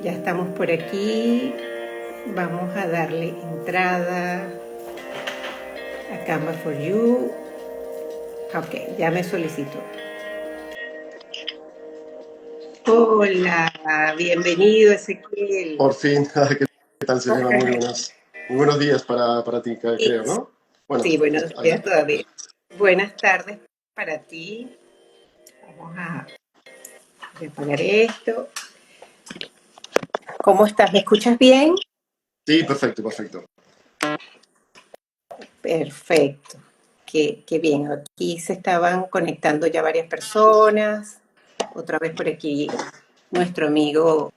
Ya estamos por aquí. Vamos a darle entrada a Canva for You. Ok, ya me solicitó. Hola, bienvenido Ezequiel. Por fin, ¿qué tal, Selena? Muy buenos días para ti, creo, ¿no? Bueno, Sí, buenos allá. días todavía. Buenas tardes para ti. Vamos a preparar esto. ¿Cómo estás? ¿Me escuchas bien? Sí, perfecto, perfecto. Perfecto. Qué bien. Aquí se estaban conectando ya varias personas. Otra vez por aquí nuestro amigo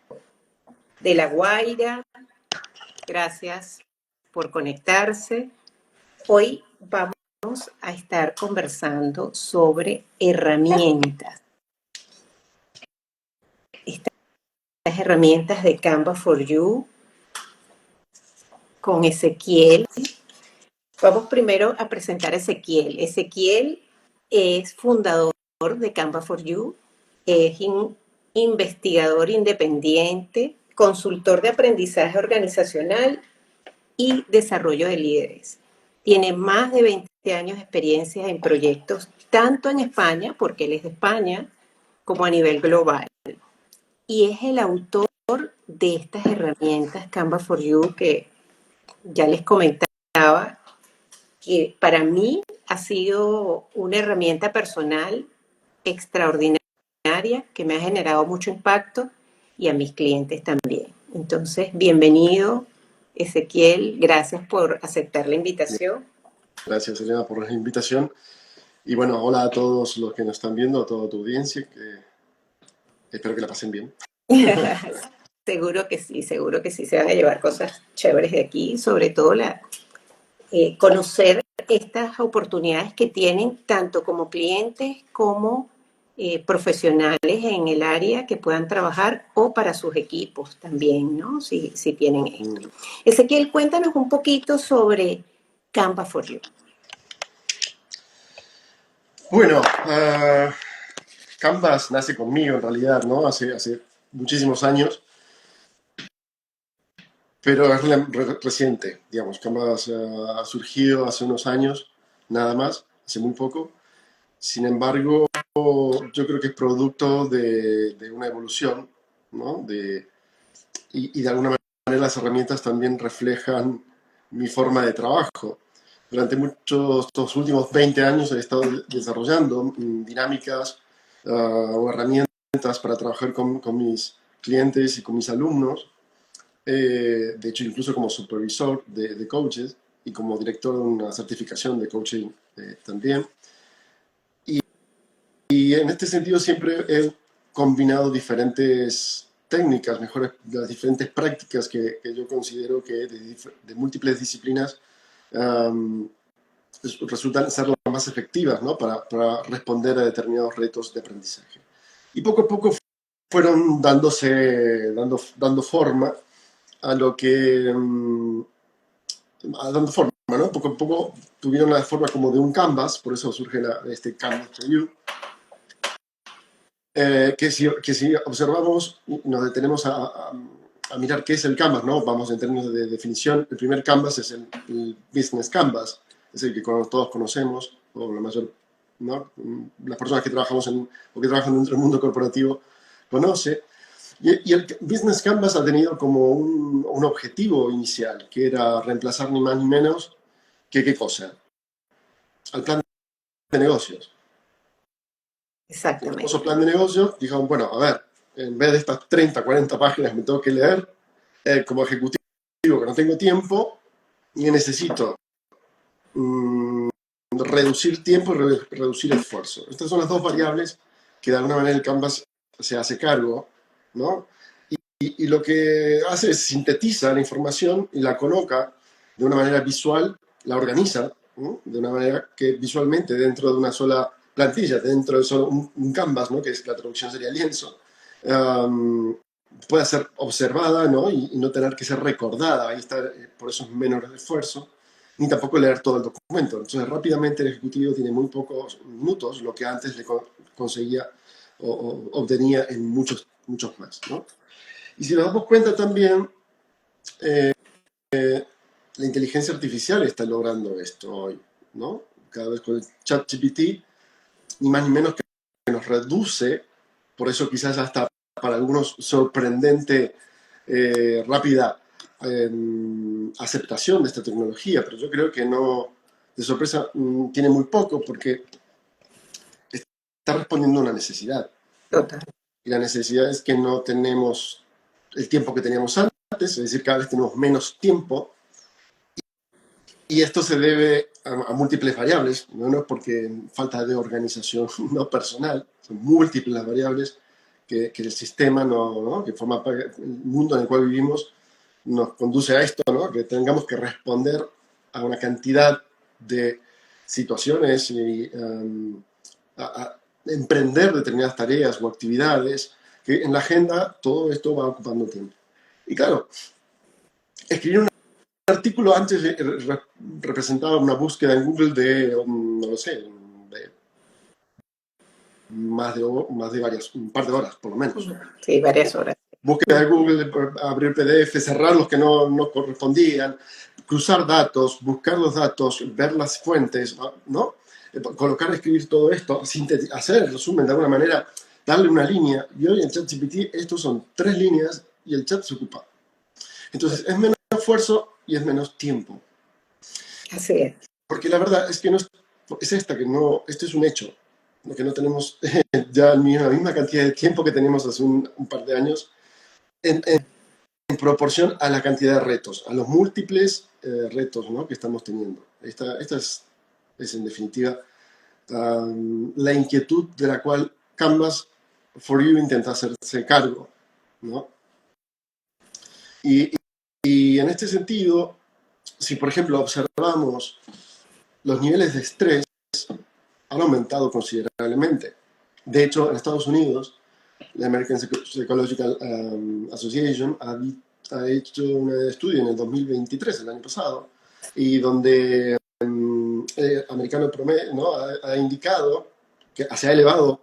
de La Guaira. Gracias por conectarse. Hoy vamos a estar conversando sobre herramientas. Estas herramientas de Canva for You con Ezequiel. Vamos primero a presentar a Ezequiel. Ezequiel es fundador de Canva for You, es investigador independiente, consultor de aprendizaje organizacional y desarrollo de líderes. Tiene más de 20 años de experiencia en proyectos, tanto en España, porque él es de España, como a nivel global. Y es el autor de estas herramientas Canva for You que ya les comentaba, que para mí ha sido una herramienta personal extraordinaria que me ha generado mucho impacto y a mis clientes también. Entonces, bienvenido, Ezequiel, gracias por aceptar la invitación. Gracias, Selena, por la invitación. Y bueno, hola a todos los que nos están viendo, a toda tu audiencia, que espero que la pasen bien. Seguro que sí se van a llevar cosas chéveres de aquí, sobre todo conocer estas oportunidades que tienen tanto como clientes como profesionales en el área que puedan trabajar o para sus equipos también, ¿no? Si tienen esto. Mm. Ezequiel, cuéntanos un poquito sobre Canva for You. Bueno, Canvas nace conmigo en realidad, ¿no? Hace muchísimos años, pero es reciente, digamos. Canvas ha surgido hace unos años, nada más, hace muy poco. Sin embargo, yo creo que es producto de una evolución, ¿no? Y de alguna manera las herramientas también reflejan mi forma de trabajo. Durante estos últimos 20 años he estado desarrollando dinámicas o herramientas para trabajar con mis clientes y con mis alumnos. De hecho, incluso como supervisor de coaches y como director de una certificación de coaching también. Y en este sentido siempre he combinado diferentes técnicas, las diferentes prácticas que yo considero que de múltiples disciplinas um, resultan ser las más efectivas, ¿no? Para responder a determinados retos de aprendizaje. Y poco a poco fueron dando forma a lo que... dando forma, ¿no? Poco a poco tuvieron la forma como de un canvas, por eso surge este Canvas for You, que si observamos, nos detenemos a mirar qué es el Canvas, ¿no? Vamos en términos de definición. El primer Canvas es el Business Canvas, es el que todos conocemos, o la mayor, ¿no? Las personas que trabajamos o que trabajan dentro del mundo corporativo conoce. Y el Business Canvas ha tenido como un objetivo inicial, que era reemplazar ni más ni menos que qué cosa, al plan de negocios. El famoso Exactamente. plan de negocio, dijeron, bueno, a ver, en vez de estas 30, 40 páginas me tengo que leer, como ejecutivo que no tengo tiempo y necesito reducir tiempo y reducir esfuerzo. Estas son las dos variables que de alguna manera el Canvas se hace cargo, ¿no? Y lo que hace es sintetiza la información y la coloca de una manera visual, la organiza, ¿no? De una manera que visualmente dentro de una sola plantilla, dentro de solo un canvas, ¿no? Que es, la traducción sería lienzo, pueda ser observada, ¿no? Y no tener que ser recordada. Ahí está, por eso es menor el esfuerzo, ni tampoco leer todo el documento. Entonces rápidamente el ejecutivo tiene muy pocos minutos, lo que antes le conseguía o obtenía en muchos más, ¿no? Y si nos damos cuenta también, la inteligencia artificial está logrando esto hoy, ¿no? Cada vez con el ChatGPT, ni más ni menos que nos reduce, por eso quizás hasta para algunos sorprendente, rápida aceptación de esta tecnología, pero yo creo que no, de sorpresa tiene muy poco porque está respondiendo a una necesidad. Total. Y la necesidad es que no tenemos el tiempo que teníamos antes, es decir, cada vez tenemos menos tiempo. Y esto se debe a múltiples variables, no es porque falta de organización no personal, son múltiples las variables que el sistema, ¿no? Que forma parte del mundo en el cual vivimos, nos conduce a esto, ¿no? Que tengamos que responder a una cantidad de situaciones y a emprender determinadas tareas o actividades, que en la agenda todo esto va ocupando tiempo. Y claro, escribir un artículo antes representaba una búsqueda en Google de, no lo sé, de más de varias, un par de horas, por lo menos. Sí, varias horas. Búsqueda de Google, abrir PDF, cerrar los que no correspondían, cruzar datos, buscar los datos, ver las fuentes, ¿no? Colocar, escribir todo esto, hacer el resumen de alguna manera, darle una línea. Y hoy en ChatGPT estos son 3 líneas y el chat se ocupa. Entonces es menos esfuerzo y es menos tiempo. Así es. Porque la verdad es que no es esta, que no, esto es un hecho, que no tenemos ya la misma cantidad de tiempo que teníamos hace un par de años en proporción a la cantidad de retos, a los múltiples retos, ¿no? Que estamos teniendo. Esta es en definitiva la inquietud de la cual Canvas for You intenta hacerse cargo, ¿no? Y, y en este sentido, si por ejemplo observamos los niveles de estrés, han aumentado considerablemente. De hecho, en Estados Unidos, la American Psychological Association ha hecho un estudio en el 2023, el año pasado, y donde el americano promedio, ¿no? ha indicado que se ha elevado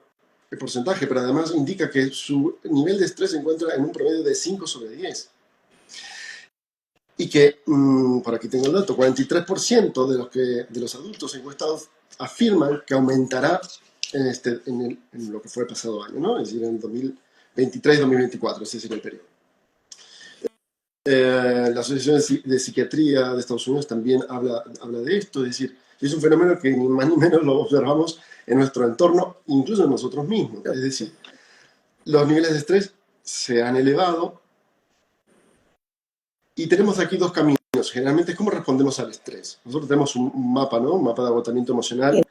el porcentaje, pero además indica que su nivel de estrés se encuentra en un promedio de 5/10. Y que, por aquí tengo el dato, 43% de los adultos encuestados afirman que aumentará en lo que fue el pasado año, ¿no? Es decir, en 2023-2024, ese sería el periodo. La Asociación de Psiquiatría de Estados Unidos también habla de esto, es decir, es un fenómeno que ni más ni menos lo observamos en nuestro entorno, incluso en nosotros mismos. Es decir, los niveles de estrés se han elevado y tenemos aquí dos caminos. Generalmente es cómo respondemos al estrés. Nosotros tenemos un mapa, ¿no? Un mapa de agotamiento emocional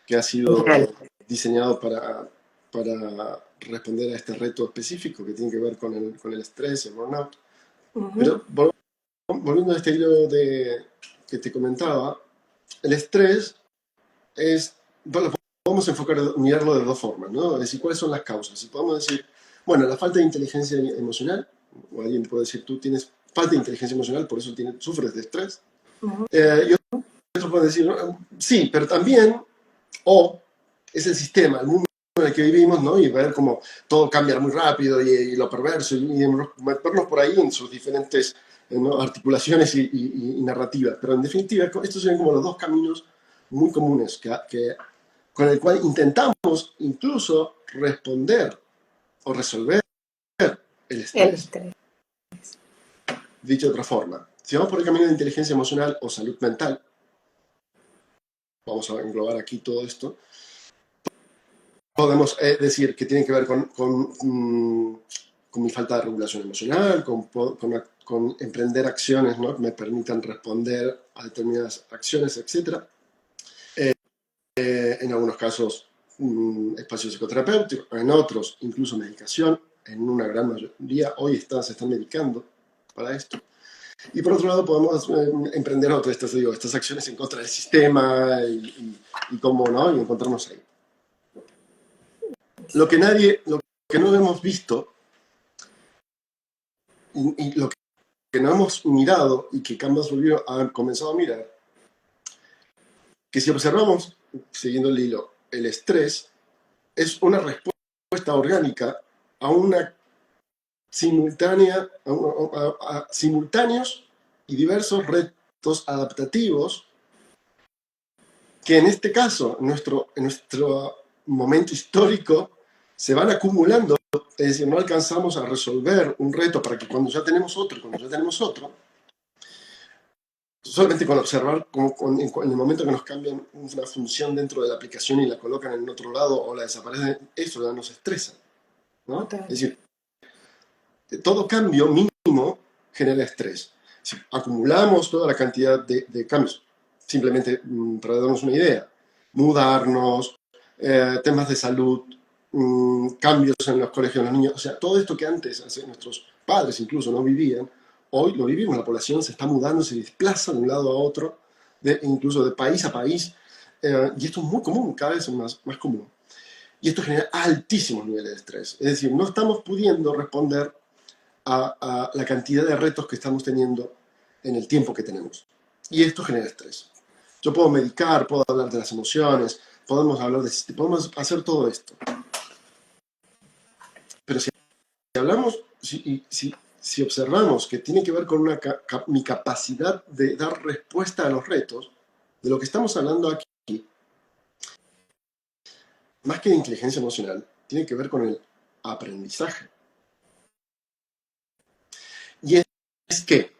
que ha sido diseñado para responder a este reto específico que tiene que ver con el estrés, el burnout. Pero volviendo a este hilo que te comentaba, el estrés podemos mirarlo de dos formas, ¿no? Es decir, ¿cuáles son las causas? Y podemos decir, bueno, la falta de inteligencia emocional, o alguien puede decir, tú tienes falta de inteligencia emocional, por eso sufres de estrés. Y otros pueden decir, sí, pero también, o es el sistema, el mundo en el que vivimos, ¿no? Y ver cómo todo cambia muy rápido y lo perverso, y meternos por ahí en sus diferentes, ¿no? Articulaciones y narrativas. Pero en definitiva, estos son como los dos caminos muy comunes con el cual intentamos incluso responder o resolver el estrés. Dicho de otra forma, si vamos por el camino de inteligencia emocional o salud mental, vamos a englobar aquí todo esto, podemos decir que tiene que ver con mi falta de regulación emocional, con emprender acciones, ¿no? Que me permitan responder a determinadas acciones, etc. En algunos casos, espacio psicoterapéutico, en otros, incluso medicación. En una gran mayoría, hoy se están medicando para esto. Y por otro lado, podemos emprender estas acciones en contra del sistema y cómo, ¿no? Y encontrarnos ahí. Lo que no hemos visto y lo que no hemos mirado y que Canvas ha comenzado a mirar, que si observamos, siguiendo el hilo, el estrés es una respuesta orgánica a una simultáneos y diversos retos adaptativos que en este caso, en nuestro momento histórico, se van acumulando, es decir, no alcanzamos a resolver un reto para que cuando ya tenemos otro, solamente con observar en el momento que nos cambian una función dentro de la aplicación y la colocan en otro lado o la desaparecen, eso ya nos estresa, ¿no? Total. Es decir, todo cambio mínimo genera estrés. Si acumulamos toda la cantidad de cambios, simplemente para darnos una idea, mudarnos, temas de salud, cambios en los colegios de los niños, o sea, todo esto que antes nuestros padres incluso no vivían, hoy lo vivimos, la población se está mudando, se desplaza de un lado a otro, incluso de país a país, y esto es muy común, cada vez es más común. Y esto genera altísimos niveles de estrés. Es decir, no estamos pudiendo responder a la cantidad de retos que estamos teniendo en el tiempo que tenemos. Y esto genera estrés. Yo puedo medicar, puedo hablar de las emociones, podemos hacer todo esto. Pero si hablamos, si observamos que tiene que ver con mi capacidad de dar respuesta a los retos, de lo que estamos hablando aquí, más que de inteligencia emocional, tiene que ver con el aprendizaje. Y es que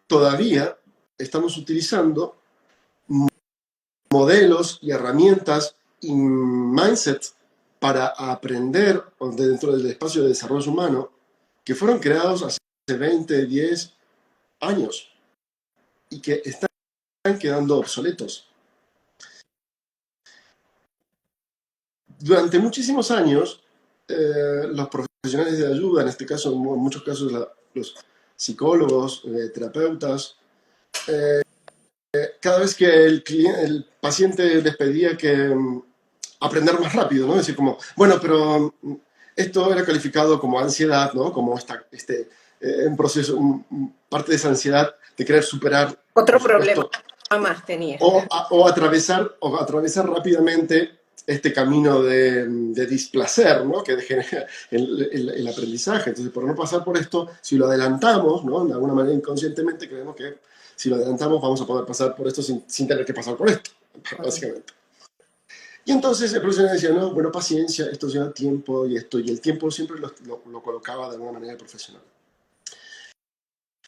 todavía estamos utilizando modelos y herramientas y mindsets para aprender dentro del espacio de desarrollo humano que fueron creados hace 20, 10 años y que están quedando obsoletos. Durante muchísimos años, los profesionales de ayuda, en este caso, en muchos casos los psicólogos, terapeutas, cada vez que el paciente les pedía que aprender más rápido, ¿no? Es decir, como, bueno, pero esto era calificado como ansiedad, ¿no? Como un proceso, parte de esa ansiedad de querer superar, Otro por problema supuesto, más tenía. o atravesar rápidamente este camino de displacer, ¿no? Que genera el aprendizaje. Entonces, por no pasar por esto, si lo adelantamos, ¿no? De alguna manera inconscientemente creemos que si lo adelantamos vamos a poder pasar por esto sin tener que pasar por esto, básicamente. Y entonces el profesor decía, no, bueno, paciencia, esto lleva tiempo y el tiempo siempre lo colocaba de alguna manera el profesional.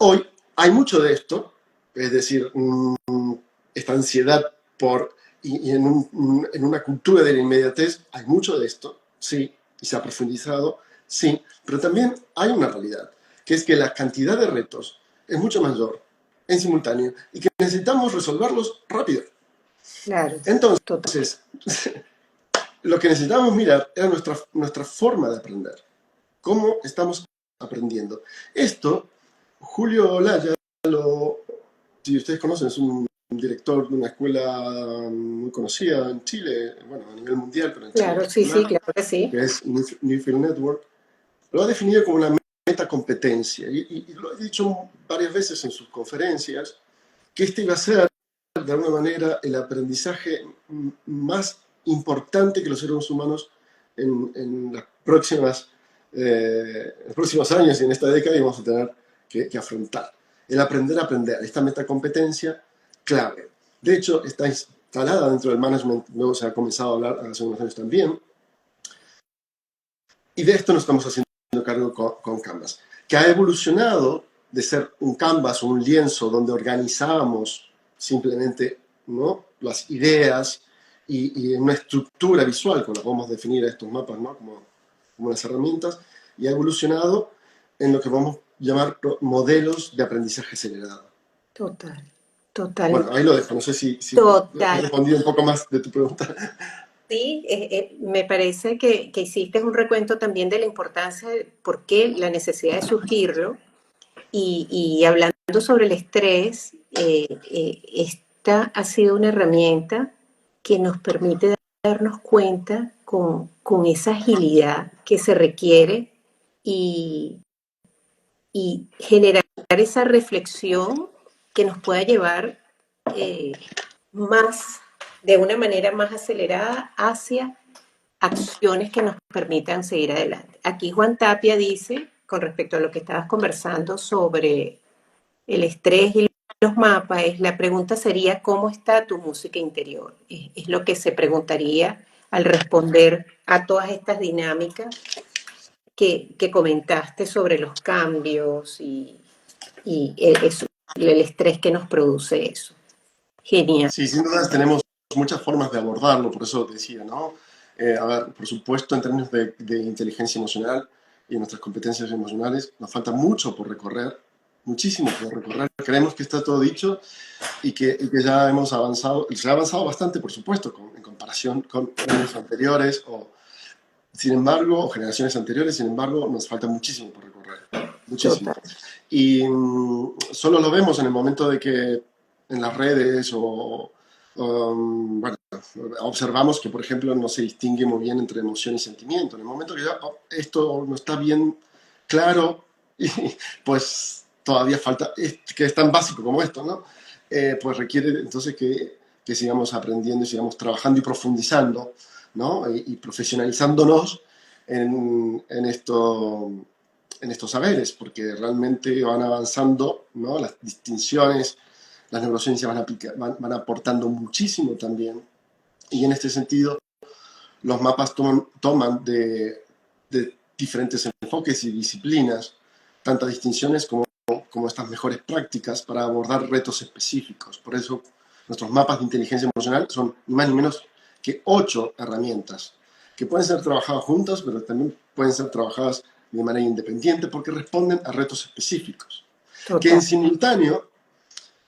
Hoy hay mucho de esto, es decir, esta ansiedad y en una cultura de la inmediatez hay mucho de esto, sí, y se ha profundizado, sí, pero también hay una realidad, que es que la cantidad de retos es mucho mayor en simultáneo y que necesitamos resolverlos rápido. Claro, total. Entonces, lo que necesitamos mirar era nuestra forma de aprender, cómo estamos aprendiendo. Esto, Julio Olaya, si ustedes conocen, es un director de una escuela muy conocida en Chile, bueno, a nivel mundial, pero en Chile en Claro, sí, sí, particular, claro que sí. que es Newfield Network, lo ha definido como una metacompetencia. Y lo ha dicho varias veces en sus conferencias, que este iba a ser, de alguna manera, el aprendizaje más importante que los seres humanos en los próximos años y en esta década vamos a tener que afrontar. El aprender a aprender, esta metacompetencia clave. De hecho, está instalada dentro del management, luego se ha comenzado a hablar hace unos años también, y de esto nos estamos haciendo cargo con Canvas, que ha evolucionado de ser un canvas o un lienzo donde organizábamos simplemente, ¿no?, las ideas y en una estructura visual, como podemos definir estos mapas, ¿no?, como unas herramientas, y ha evolucionado en lo que vamos a llamar modelos de aprendizaje acelerado. Total, total, Bueno, ahí lo dejo, no sé si he total. respondido un poco más de tu pregunta. Sí, me parece que hiciste un recuento también de la importancia de por qué la necesidad de surgirlo y hablando sobre el estrés, esta ha sido una herramienta que nos permite darnos cuenta con esa agilidad que se requiere y, y generar esa reflexión que nos pueda llevar eh, más, de una manera más acelerada hacia acciones que nos permitan seguir adelante. Aquí Juan Tapia dice, con respecto a lo que estabas conversando sobre el estrés y los mapas, la pregunta sería, ¿cómo está tu música interior? Es lo que se preguntaría al responder a todas estas dinámicas que comentaste sobre los cambios y el estrés que nos produce eso. Genial. Sí, sin dudas tenemos muchas formas de abordarlo, por eso decía, ¿no? A ver, por supuesto, en términos de inteligencia emocional y nuestras competencias emocionales, nos falta mucho por recorrer, muchísimo por recorrer. Creemos que está todo dicho y que ya hemos avanzado, se ha avanzado bastante, por supuesto, en comparación con años anteriores, sin embargo, o generaciones anteriores, sin embargo, nos falta muchísimo por recorrer, muchísimo. Total. Y solo lo vemos en el momento de que en las redes bueno, observamos que, por ejemplo, no se distingue muy bien entre emoción y sentimiento. En el momento que ya esto no está bien claro, y, pues todavía falta, que es tan básico como esto, ¿no? Pues requiere entonces que sigamos aprendiendo y sigamos trabajando y profundizando, ¿no? Y profesionalizándonos en estos saberes, porque realmente van avanzando, ¿no? Las distinciones, las neurociencias van aportando muchísimo también. Y en este sentido, los mapas toman de diferentes enfoques y disciplinas, tantas distinciones como estas mejores prácticas para abordar retos específicos. Por eso, nuestros mapas de inteligencia emocional son ni más ni menos que 8 herramientas que pueden ser trabajadas juntas, pero también pueden ser trabajadas de manera independiente porque responden a retos específicos, que en Total. simultáneo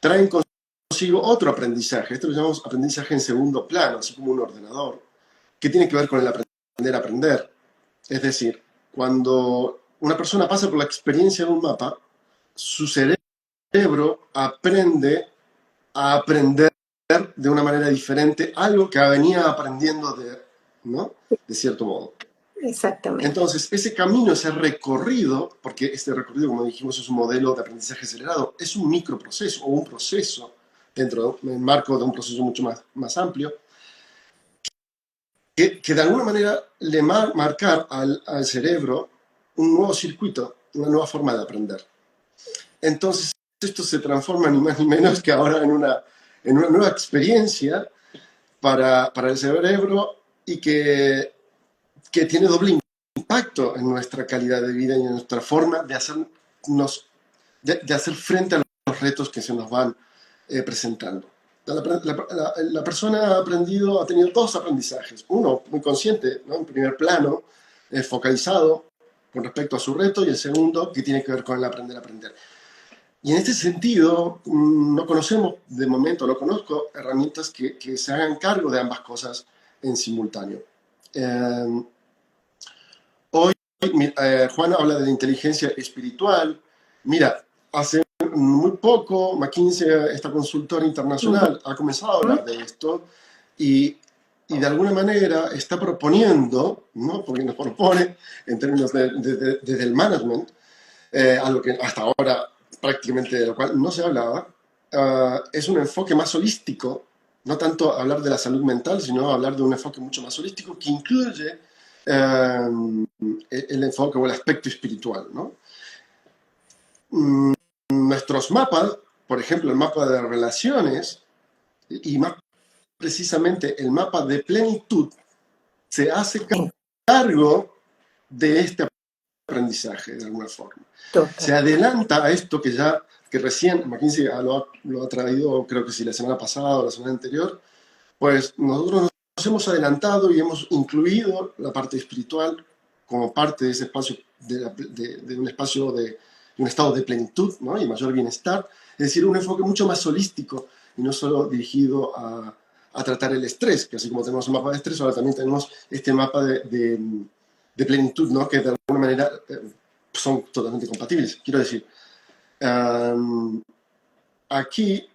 traen consigo otro aprendizaje. Esto lo llamamos aprendizaje en segundo plano, así como un ordenador, que tiene que ver con el aprender a aprender. Es decir, cuando una persona pasa por la experiencia de un mapa, su cerebro aprende a aprender de una manera diferente algo que venía aprendiendo ¿no? De cierto modo. Exactamente. Entonces, ese camino, ese recorrido, porque este recorrido, como dijimos, es un modelo de aprendizaje acelerado, es un microproceso o un proceso dentro del marco de un proceso mucho más amplio, que de alguna manera le marcar al cerebro un nuevo circuito, una nueva forma de aprender. Entonces, esto se transforma ni más ni menos que ahora en una nueva experiencia para el cerebro y que tiene doble impacto en nuestra calidad de vida y en nuestra forma de hacer frente a los retos que se nos van presentando. La persona ha aprendido, ha tenido dos aprendizajes. Uno, muy consciente, ¿no? En primer plano, focalizado con respecto a su reto, y el segundo, que tiene que ver con el aprender a aprender. Y en este sentido, no conocemos, de momento no conozco, herramientas que se hagan cargo de ambas cosas en simultáneo. Hoy, Juan habla de la inteligencia espiritual. Mira, hace muy poco, McKinsey, esta consultora internacional, ha comenzado a hablar de esto y de alguna manera está proponiendo, ¿no? Porque nos propone en términos desde el management, algo que hasta ahora prácticamente de lo cual no se hablaba, es un enfoque más holístico, no tanto hablar de la salud mental, sino hablar de un enfoque mucho más holístico que incluye el enfoque o el aspecto espiritual, ¿no? Nuestros mapas, por ejemplo, el mapa de relaciones y más precisamente el mapa de plenitud, se hace cargo de este aprendizaje de alguna forma. Se Total. adelanta a esto que recién McKinsey lo ha traído, creo que sí, la semana pasada o la semana anterior, pues nosotros nos hemos adelantado y hemos incluido la parte espiritual como parte de ese espacio, de un espacio de un estado de plenitud, ¿no? Y mayor bienestar, es decir, un enfoque mucho más holístico y no solo dirigido a tratar el estrés, que así como tenemos un mapa de estrés, ahora también tenemos este mapa de plenitud, ¿no? Que de alguna manera son totalmente compatibles. Quiero decir, aquí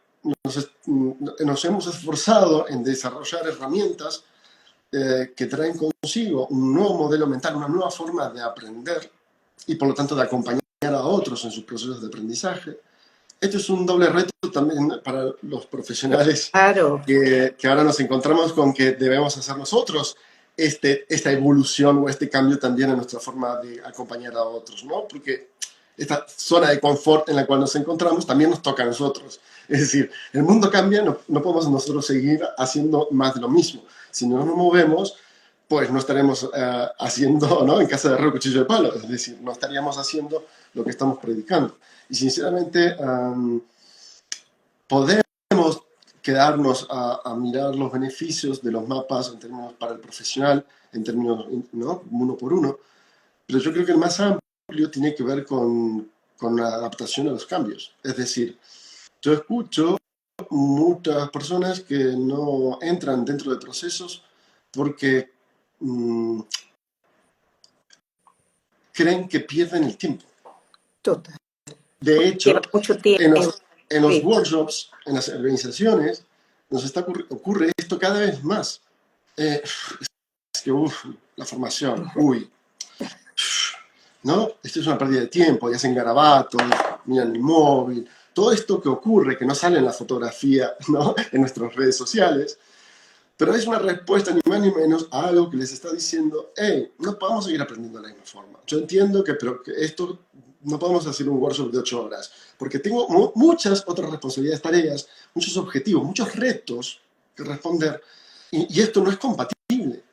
nos hemos esforzado en desarrollar herramientas que traen consigo un nuevo modelo mental, una nueva forma de aprender y por lo tanto de acompañar a otros en sus procesos de aprendizaje. Esto es un doble reto también para los profesionales Claro. que ahora nos encontramos con que debemos hacer nosotros esta evolución o este cambio también en nuestra forma de acompañar a otros, ¿no? Porque esta zona de confort en la cual nos encontramos también nos toca a nosotros. Es decir, el mundo cambia, no podemos nosotros seguir haciendo más de lo mismo. Si no nos movemos, pues no estaremos haciendo, ¿no? En casa de herrero, cuchillo de palo. Es decir, no estaríamos haciendo lo que estamos predicando. Y sinceramente, podemos quedarnos a mirar los beneficios de los mapas en términos para el profesional, en términos, ¿no? Uno por uno, pero yo creo que el más amplio tiene que ver con la adaptación a los cambios. Es decir, yo escucho muchas personas que no entran dentro de procesos porque creen que pierden el tiempo. Total. De Lleva hecho, mucho en tiempo. los Sí. workshops, en las organizaciones, ocurre esto cada vez más. Es que, la formación, ¿no? Esto es una pérdida de tiempo, ya hacen garabatos, miran el móvil, todo esto que ocurre, que no sale en la fotografía, ¿no? En nuestras redes sociales, pero es una respuesta ni más ni menos a algo que les está diciendo, hey, no podemos seguir aprendiendo de la misma forma. Yo entiendo pero que esto no podemos hacer un workshop de 8 horas, porque tengo muchas otras responsabilidades, tareas, muchos objetivos, muchos retos que responder, y esto no es compatible.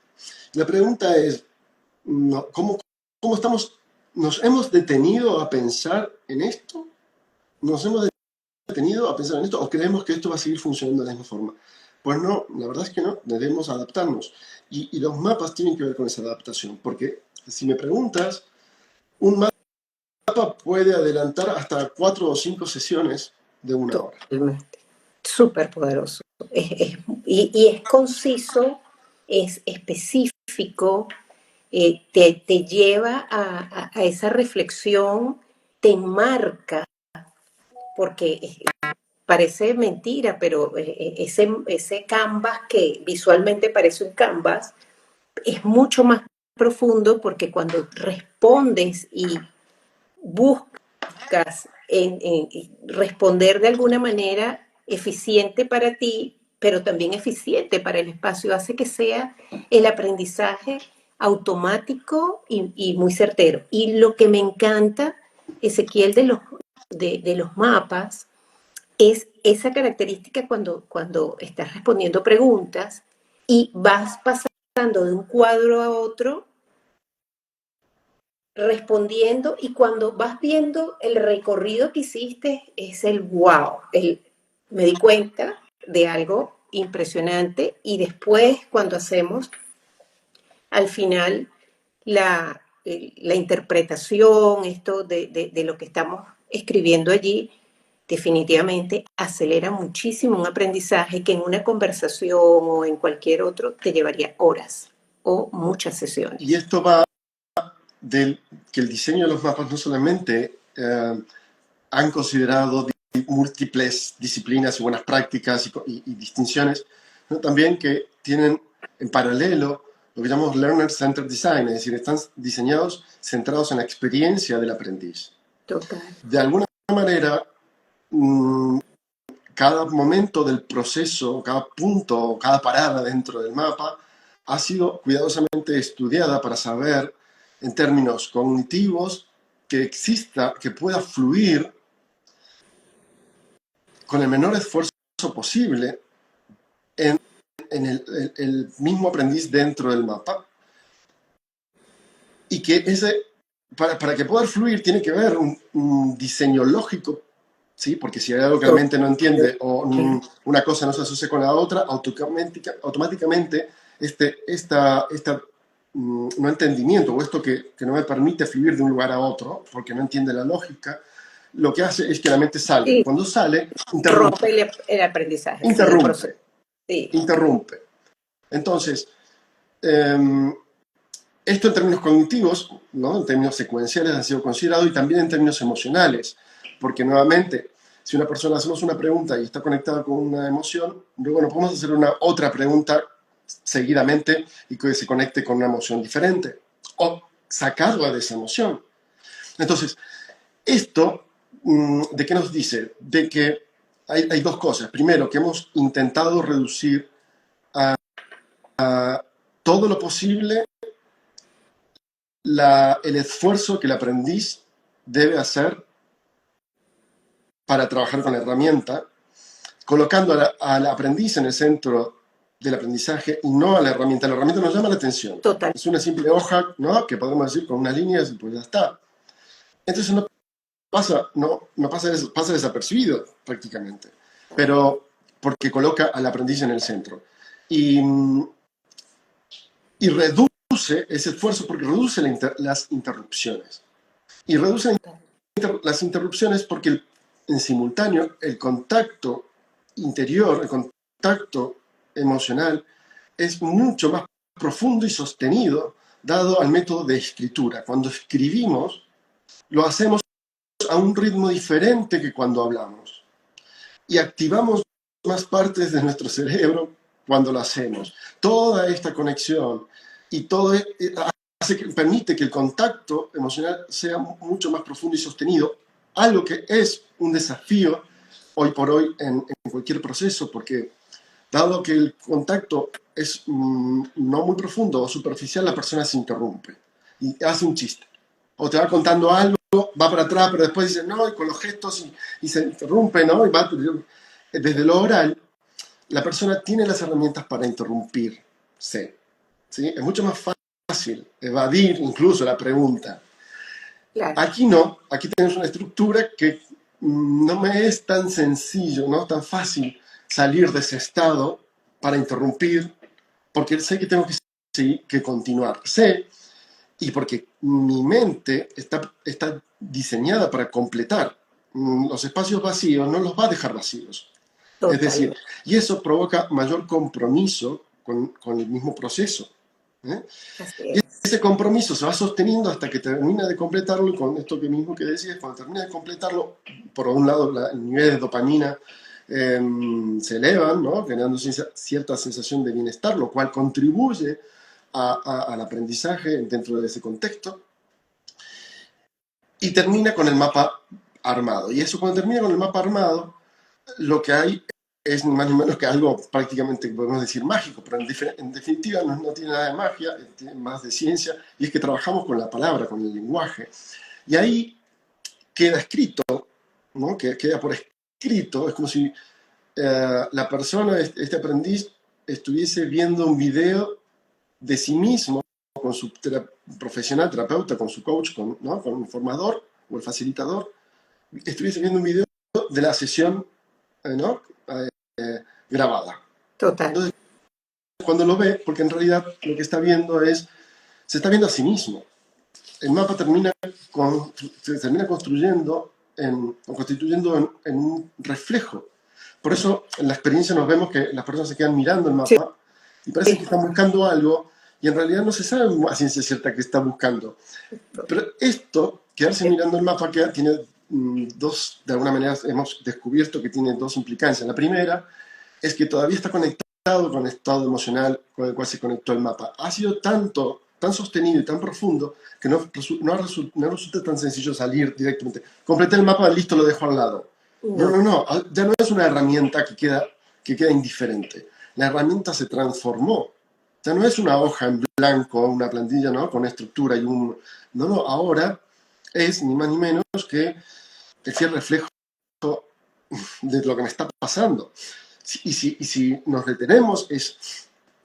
La pregunta es, no, ¿cómo estamos? ¿Nos hemos detenido a pensar en esto? ¿Nos hemos detenido a pensar en esto o creemos que esto va a seguir funcionando de la misma forma? Pues no, la verdad es que no, debemos adaptarnos. Y los mapas tienen que ver con esa adaptación, porque si me preguntas, un mapa puede adelantar hasta 4 o 5 sesiones de 1 hora. Totalmente. Súper poderoso. Y es conciso, es específico, te lleva a esa reflexión, te enmarca, porque parece mentira, pero ese canvas que visualmente parece un canvas es mucho más profundo porque cuando respondes y buscas en responder de alguna manera eficiente para ti, pero también eficiente para el espacio, hace que sea el aprendizaje automático y muy certero. Y lo que me encanta, Ezequiel, de los mapas, es esa característica cuando estás respondiendo preguntas y vas pasando de un cuadro a otro respondiendo y cuando vas viendo el recorrido que hiciste es el wow, me di cuenta de algo impresionante y después cuando hacemos al final la interpretación, esto de lo que estamos escribiendo allí, definitivamente acelera muchísimo un aprendizaje que en una conversación o en cualquier otro te llevaría horas o muchas Y sesiones. esto va que el diseño de los mapas no solamente han considerado múltiples disciplinas y buenas prácticas y distinciones, sino también que tienen en paralelo lo que llamamos Learner Centered Design, es decir, están diseñados centrados en la experiencia del aprendiz. Total. De alguna manera, cada momento del proceso, cada punto, cada parada dentro del mapa ha sido cuidadosamente estudiada para saber, en términos cognitivos, que exista, que pueda fluir con el menor esfuerzo posible en el mismo aprendiz dentro del mapa. Y que para que pueda fluir tiene que haber un diseño lógico, ¿sí? Porque si hay algo que la mente no entiende o una cosa no se asocia con la otra, automáticamente no entendimiento o esto que no me permite fluir de un lugar a otro porque no entiende la lógica, lo que hace es que la mente sale. Sí, Cuando sale, rompe interrumpe, el aprendizaje, sí, el proceso. interrumpe, Sí, interrumpe. Entonces, esto en términos cognitivos, ¿no? En términos secuenciales ha sido considerado y también en términos emocionales, porque nuevamente, si una persona hacemos una pregunta y está conectada con una emoción, luego no podemos hacer una otra pregunta seguidamente y que se conecte con una emoción diferente o sacarla de esa emoción. Entonces, esto, ¿de qué nos dice? De que hay dos cosas. Primero, que hemos intentado reducir a todo lo posible el esfuerzo que el aprendiz debe hacer para trabajar con la herramienta, colocando al aprendiz en el centro del aprendizaje y no a la herramienta. La herramienta nos llama la atención. Total. Es una simple hoja, ¿no? Que podemos decir con unas líneas y pues ya está. Entonces pasa desapercibido prácticamente, pero porque coloca al aprendiz en el centro. Y reduce ese esfuerzo porque reduce las interrupciones. Y reduce las interrupciones porque en simultáneo el contacto interior, el contacto emocional es mucho más profundo y sostenido dado al método de escritura. Cuando escribimos, lo hacemos a un ritmo diferente que cuando hablamos. Y activamos más partes de nuestro cerebro cuando lo hacemos. Toda esta conexión y todo permite que el contacto emocional sea mucho más profundo y sostenido, algo que es un desafío hoy por hoy en cualquier proceso, porque dado que el contacto es no muy profundo o superficial, la persona se interrumpe y hace un chiste. O te va contando algo, va para atrás, pero después dice no, y con los gestos y se interrumpe, ¿no? Desde lo oral, la persona tiene las herramientas para interrumpirse. ¿Sí? Es mucho más fácil evadir incluso la pregunta. Claro. Aquí no, aquí tenemos una estructura que no me es tan sencillo, no tan fácil salir de ese estado para interrumpir, porque sé que tengo que continuar. Sé, y porque mi mente está diseñada para completar. Los espacios vacíos no los va a dejar vacíos. Es decir, Totalmente. y eso provoca mayor compromiso con el mismo proceso. ¿eh? Así Y es. ese compromiso se va sosteniendo hasta que termina de completarlo, y con esto mismo que decías, cuando termina de completarlo, por un lado el nivel de dopamina se elevan, ¿no? Generando cierta sensación de bienestar, lo cual contribuye al aprendizaje dentro de ese contexto, y termina con el mapa armado. Y eso, cuando termina con el mapa armado, lo que hay es ni más ni menos que algo prácticamente, podemos decir, mágico, pero en definitiva no tiene nada de magia, tiene más de ciencia, y es que trabajamos con la palabra, con el lenguaje. Y ahí queda escrito, ¿no? Queda por escrito, es como si la persona, este aprendiz, estuviese viendo un video de sí mismo con su profesional, terapeuta, con su coach, ¿no? Con un formador o el facilitador, estuviese viendo un video de la sesión, ¿no? Grabada. Total. Entonces, cuando lo ve, porque en realidad lo que está viendo se está viendo a sí mismo. El mapa se termina construyendo o constituyendo en un reflejo. Por eso en la experiencia nos vemos que las personas se quedan mirando el Sí. mapa y parece que están buscando algo, y en realidad no se sabe a ciencia cierta qué está buscando. Pero quedarse mirando el mapa, tiene de alguna manera hemos descubierto que tiene dos implicancias. La primera es que todavía está conectado con el estado emocional con el cual se conectó el mapa. Ha sido tan sostenido y tan profundo que no resulta tan sencillo salir directamente. Completé el mapa, listo, lo dejo al lado. No. No, ya no es una herramienta que queda indiferente. La herramienta se transformó. Ya no es una hoja en blanco, una plantilla, ¿no? Con estructura y un... No, ahora es ni más ni menos que el fiel reflejo de lo que me está pasando. Y si nos detenemos,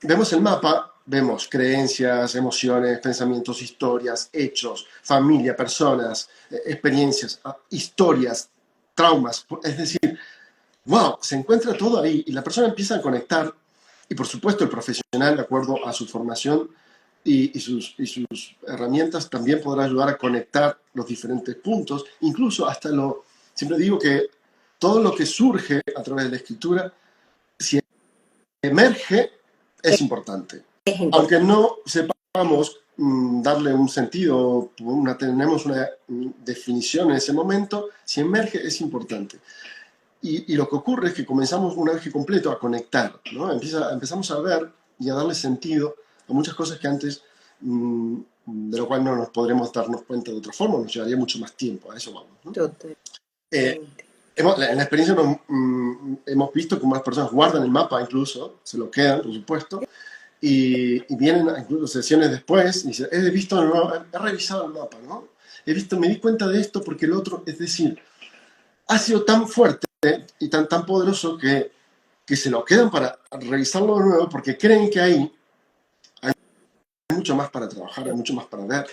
vemos el mapa, vemos creencias, emociones, pensamientos, historias, hechos, familia, personas, experiencias, historias, traumas. Es decir, wow, se encuentra todo ahí y la persona empieza a conectar, y por supuesto el profesional, de acuerdo a su formación y sus herramientas, también podrá ayudar a conectar los diferentes puntos, incluso siempre digo que todo lo que surge a través de la escritura, si emerge, es importante. Es Aunque importante. no sepamos darle un sentido, tenemos una definición en ese momento, si emerge es importante. Y lo que ocurre es que comenzamos una vez que completo a conectar, ¿no? Empezamos a ver y a darle sentido a muchas cosas que antes, de lo cual no nos podremos darnos cuenta de otra forma, nos llevaría mucho más tiempo, a eso vamos, ¿no? Totalmente. En la experiencia hemos visto cómo las personas guardan el mapa, incluso, se lo quedan, por supuesto, y vienen incluso sesiones después y dicen, he revisado el mapa, ¿no? Me di cuenta de esto porque el otro, es decir, ha sido tan fuerte y tan poderoso que se lo quedan para revisarlo de nuevo porque creen que ahí hay mucho más para trabajar, hay mucho más para ver,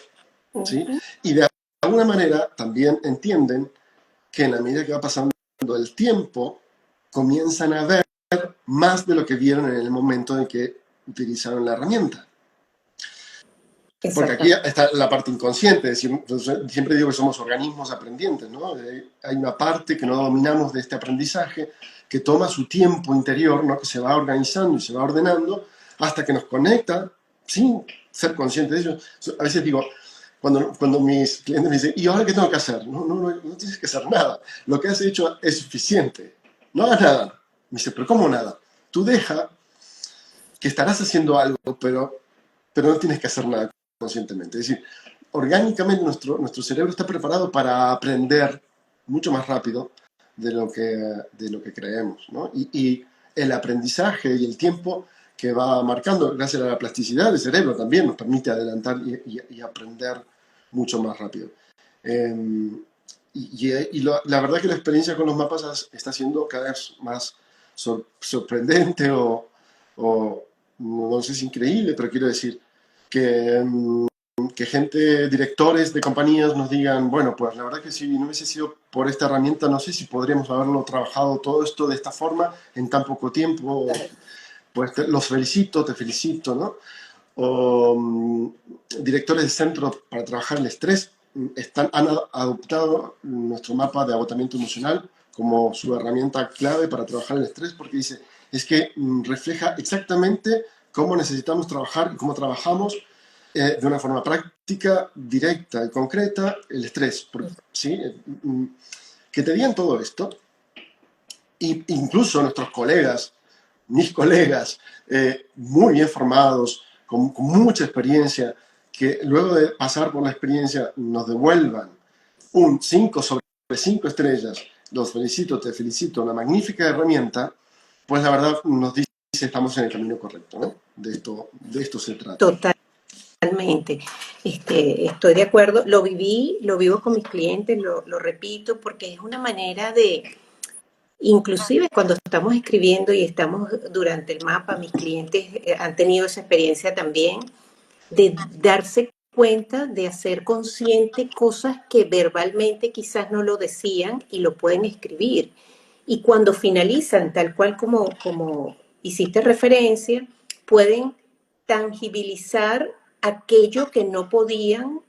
¿sí? Y de alguna manera también entienden que en la medida que va pasando el tiempo, comienzan a ver más de lo que vieron en el momento en que utilizaron la herramienta. Porque aquí está la parte inconsciente, es decir, siempre digo que somos organismos aprendientes, ¿no? Hay una parte que no dominamos de este aprendizaje que toma su tiempo interior, ¿no? Que se va organizando y se va ordenando hasta que nos conecta sin ser consciente de ello. A veces digo, cuando mis clientes me dicen, ¿y ahora qué tengo que hacer? No tienes que hacer nada. Lo que has hecho es suficiente. No hagas nada. Me dice, ¿pero cómo nada? Tú deja que estarás haciendo algo, pero no tienes que hacer nada conscientemente. Es decir, orgánicamente nuestro cerebro está preparado para aprender mucho más rápido de lo que creemos, ¿no? Y el aprendizaje y el tiempo que va marcando, gracias a la plasticidad del cerebro también, nos permite adelantar y aprender mucho más rápido. La verdad que la experiencia con los mapas está siendo cada vez más sorprendente o no sé si increíble, pero quiero decir que, que gente, directores de compañías nos digan, bueno, pues la verdad que si no hubiese sido por esta herramienta, no sé si podríamos haberlo trabajado todo esto de esta forma en tan poco tiempo. Pues los felicito, te felicito, ¿no? O directores de centros para trabajar el estrés han adoptado nuestro mapa de agotamiento emocional como su herramienta clave para trabajar el estrés, porque dice, es que refleja exactamente cómo necesitamos trabajar y cómo trabajamos de una forma práctica, directa y concreta el estrés. ¿Sí? Que te digan todo esto, e incluso nuestros colegas, mis colegas, muy bien formados, con mucha experiencia, que luego de pasar por la experiencia nos devuelvan un 5 sobre 5 estrellas, los felicito, te felicito, una magnífica herramienta, pues la verdad nos dice estamos en el camino correcto, ¿no? De esto se trata. Totalmente. Estoy de acuerdo. Lo vivo con mis clientes, lo repito, porque es una manera de, inclusive cuando estamos escribiendo y estamos durante el mapa, mis clientes han tenido esa experiencia también, de darse cuenta, de hacer consciente cosas que verbalmente quizás no lo decían y lo pueden escribir. Y cuando finalizan, tal cual como hiciste referencia, pueden tangibilizar aquello que no podían,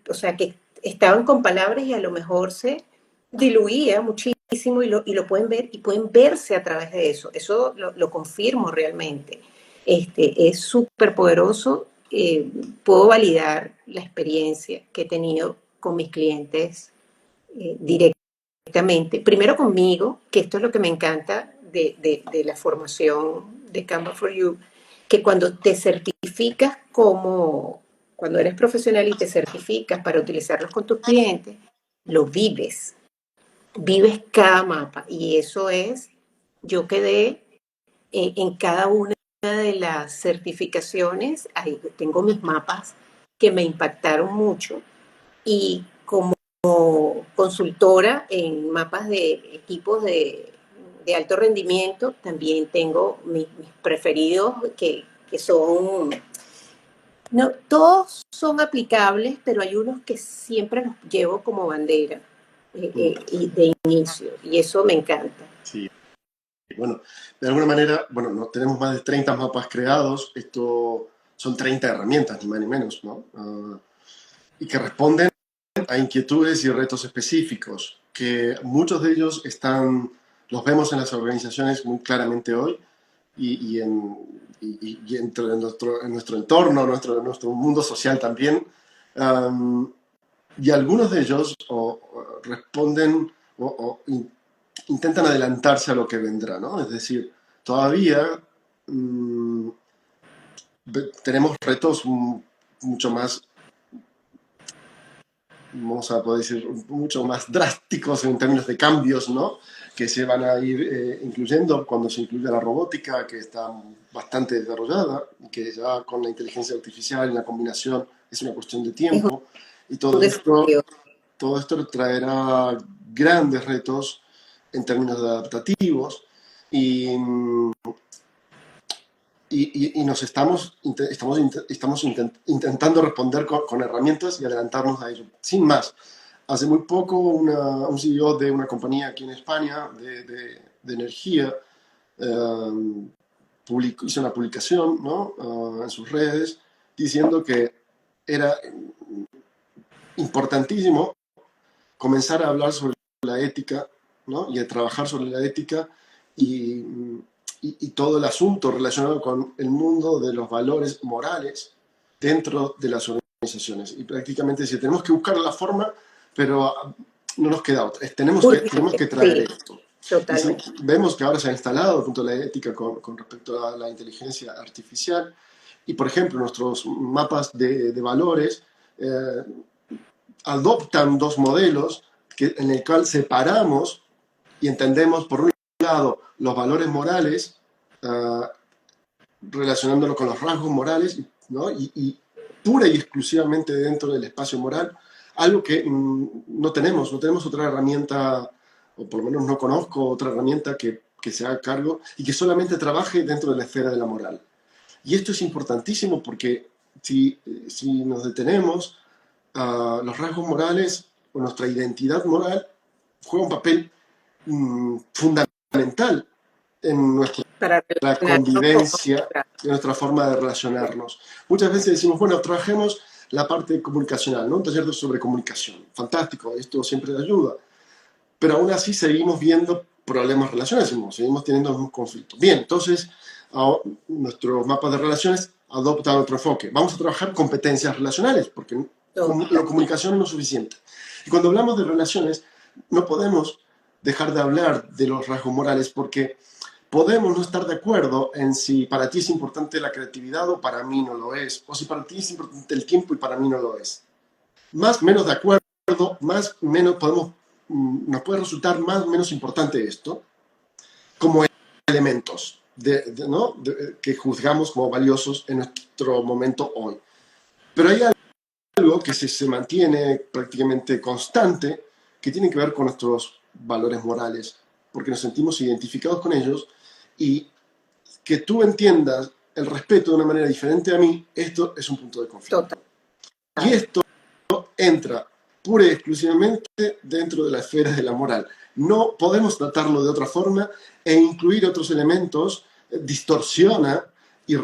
o sea, que estaban con palabras y a lo mejor se diluía muchísimo y lo pueden ver y pueden verse a través de eso. Eso lo confirmo realmente. Es súper poderoso. Puedo validar la experiencia que he tenido con mis clientes directamente. Primero conmigo, que esto es lo que me encanta de la formación de Canva for You, que cuando te certificas cuando eres profesional y te certificas para utilizarlos con tus clientes, lo vives cada mapa y eso es, yo quedé en cada una de las certificaciones, ahí tengo mis mapas que me impactaron mucho y como consultora en mapas de equipos de alto rendimiento, también tengo mis preferidos que son, no, todos son aplicables, pero hay unos que siempre los llevo como bandera y de inicio, y eso me encanta. Sí. Bueno, de alguna manera, bueno, no tenemos más de 30 mapas creados, esto son 30 herramientas, ni más ni menos, ¿no? Y que responden a inquietudes y retos específicos, que muchos de ellos los vemos en las organizaciones muy claramente hoy y en nuestro entorno, nuestro mundo social también. Y algunos de ellos responden o intentan adelantarse a lo que vendrá, ¿no? Es decir, todavía tenemos retos mucho más vamos a poder decir, mucho más drásticos en términos de cambios, ¿no? Que se van a ir incluyendo cuando se incluye la robótica, que está bastante desarrollada, y que ya con la inteligencia artificial y la combinación es una cuestión de Es tiempo. Y un desafío. todo esto traerá grandes retos en términos de adaptativos y, y nos estamos intentando responder con herramientas y adelantarnos a ello. Sin más, hace muy poco un CEO de una compañía aquí en España de energía hizo una publicación, ¿no? En sus redes diciendo que era importantísimo comenzar a hablar sobre la ética, ¿no? Y a trabajar sobre la ética y, y todo el asunto relacionado con el mundo de los valores morales dentro de las organizaciones. Y prácticamente si tenemos que buscar la forma, pero no nos queda otra. Tenemos que traer Sí, esto. Y si totalmente. vemos que ahora se ha instalado el punto de la ética con respecto a la inteligencia artificial, y por ejemplo nuestros mapas de valores adoptan dos modelos en el cual separamos y entendemos, por un lado, los valores morales, uh, relacionándolo con los rasgos morales, ¿no? Y pura y exclusivamente dentro del espacio moral, algo que no tenemos otra herramienta, o por lo menos no conozco otra herramienta que se haga cargo y que solamente trabaje dentro de la esfera de la moral. Y esto es importantísimo porque si nos detenemos, los rasgos morales o nuestra identidad moral juega un papel fundamental en nuestra Para relacionarnos con convivencia, en nuestra forma de relacionarnos. Muchas veces decimos, bueno, trabajemos la parte comunicacional, ¿no? Un taller sobre comunicación. Fantástico, esto siempre ayuda. Pero aún así seguimos viendo problemas relacionales, seguimos teniendo los mismos conflictos. Bien, entonces nuestros mapas de relaciones adoptan otro enfoque. Vamos a trabajar competencias relacionales, porque la comunicación no es suficiente. Y cuando hablamos de relaciones, no podemos dejar de hablar de los rasgos morales, porque podemos no estar de acuerdo en si para ti es importante la creatividad o para mí no lo es, o si para ti es importante el tiempo y para mí no lo es. Más o menos de acuerdo, más o menos nos puede resultar más o menos importante esto como elementos ¿no? Que juzgamos como valiosos en nuestro momento hoy. Pero hay algo que se mantiene prácticamente constante, que tiene que ver con nuestros valores morales, porque nos sentimos identificados con ellos, y que tú entiendas el respeto de una manera diferente a mí, esto es un punto de conflicto. Total. Y esto entra pura y exclusivamente dentro de la esfera de la moral. No podemos tratarlo de otra forma e incluir otros elementos distorsiona y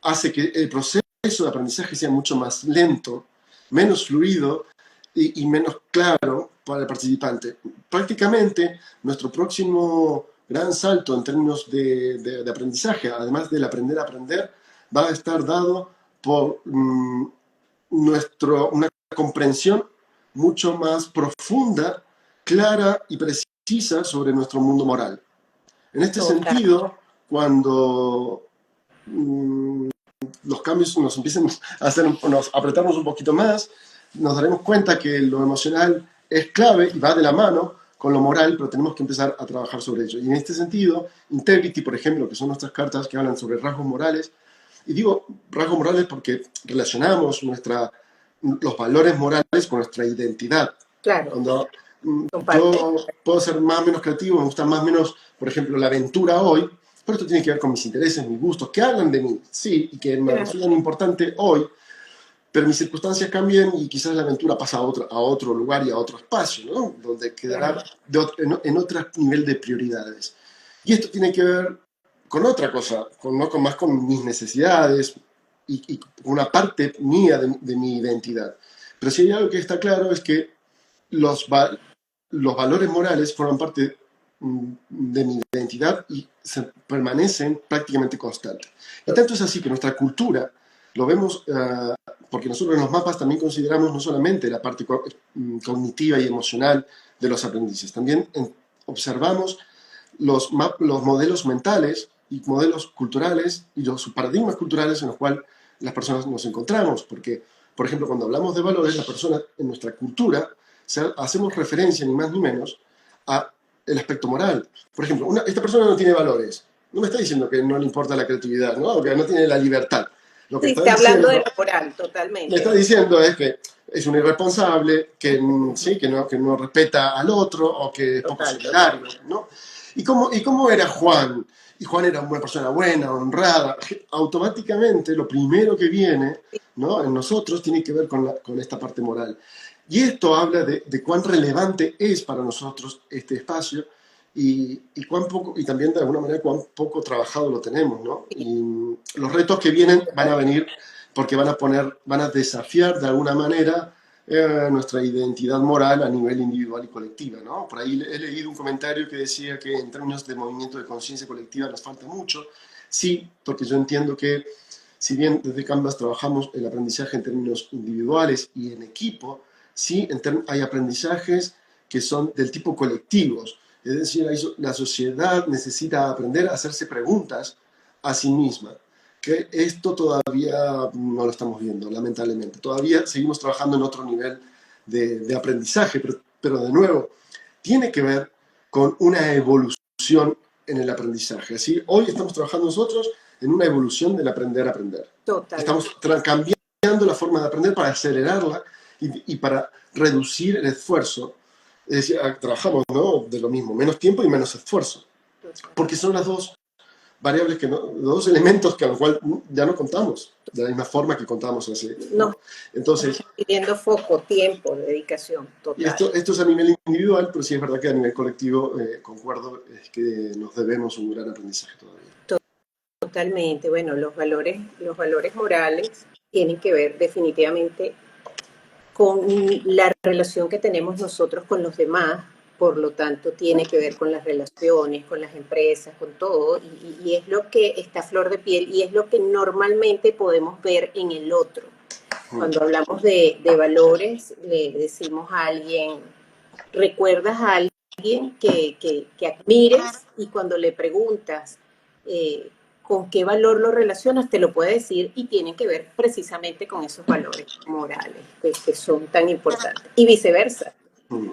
hace que el proceso de aprendizaje sea mucho más lento, menos fluido y menos claro para el participante. Prácticamente nuestro próximo gran salto en términos de aprendizaje, además del aprender a aprender, va a estar dado por una comprensión mucho más profunda, clara y precisa sobre nuestro mundo moral. En este sentido, cuando los cambios nos empiecen a apretarnos un poquito más, nos daremos cuenta que lo emocional es clave y va de la mano con lo moral, pero tenemos que empezar a trabajar sobre ello. Y en este sentido, Integrity, por ejemplo, que son nuestras cartas que hablan sobre rasgos morales, y digo rasgos morales porque relacionamos los valores morales con nuestra identidad. Claro. Cuando yo puedo ser más o menos creativo, me gusta más o menos, por ejemplo, la aventura hoy, pero esto tiene que ver con mis intereses, mis gustos, que hablan de mí, sí, y que me resultan importantes hoy, pero mis circunstancias cambian y quizás la aventura pasa a otro lugar y a otro espacio, ¿no? Donde quedará en otro nivel de prioridades. Y esto tiene que ver con otra cosa, más con mis necesidades y una parte mía de mi identidad. Pero si hay algo que está claro es que los valores morales forman parte de mi identidad y permanecen prácticamente constantes. Y tanto es así que nuestra cultura, lo vemos porque nosotros en los mapas también consideramos no solamente la parte cognitiva y emocional de los aprendices, también observamos los modelos mentales y modelos culturales y los paradigmas culturales en los cuales las personas nos encontramos, porque por ejemplo, cuando hablamos de valores, la persona en nuestra cultura hacemos referencia ni más ni menos a el aspecto moral. Por ejemplo, esta persona no tiene valores. No me está diciendo que no le importa la creatividad, ¿no? O que no tiene la libertad. Lo que Sí, está está hablando de diciendo, lo moral, me está totalmente. diciendo es que es un irresponsable, que, ¿sí? Que no respeta al otro o que es poco Total, solidario, total. ¿no? ¿Y cómo era Juan? Y Juan era una persona buena, honrada. Automáticamente lo primero que viene, ¿no? En nosotros tiene que ver con esta parte moral. Y esto habla de cuán relevante es para nosotros este espacio y cuán poco, y también de alguna manera cuán poco trabajado lo tenemos, ¿no? Y los retos que vienen van a venir porque van a desafiar de alguna manera nuestra identidad moral a nivel individual y colectiva, ¿no? Por ahí he leído un comentario que decía que en términos de movimiento de conciencia colectiva nos falta mucho. Sí, porque yo entiendo que si bien desde Canvas trabajamos el aprendizaje en términos individuales y en equipo, sí hay aprendizajes que son del tipo colectivos. Es decir, la sociedad necesita aprender a hacerse preguntas a sí misma, que esto todavía no lo estamos viendo, lamentablemente. Todavía seguimos trabajando en otro nivel de aprendizaje, pero de nuevo, tiene que ver con una evolución en el aprendizaje. Así, hoy estamos trabajando nosotros en una evolución del aprender a aprender. Totalmente. Estamos cambiando la forma de aprender para acelerarla y para reducir el esfuerzo. Es decir, trabajamos, ¿no?, de lo mismo, menos tiempo y menos esfuerzo, Total. porque son las dos variables los dos elementos que a los cuales ya no contamos de la misma forma que contamos así, Nos ¿no? Entonces, está pidiendo foco, tiempo, dedicación, y total. esto es a nivel individual, pero sí es verdad que a nivel colectivo, concuerdo, es que nos debemos un gran aprendizaje todavía. Totalmente. Bueno, los valores morales tienen que ver definitivamente con la relación que tenemos nosotros con los demás, por lo tanto tiene que ver con las relaciones, con las empresas, con todo, y es lo que está a flor de piel y es lo que normalmente podemos ver en el otro. Cuando hablamos de valores, le decimos a alguien, recuerdas a alguien que admires y cuando le preguntas con qué valor lo relacionas, te lo puede decir y tienen que ver precisamente con esos valores morales que son tan importantes. Y viceversa,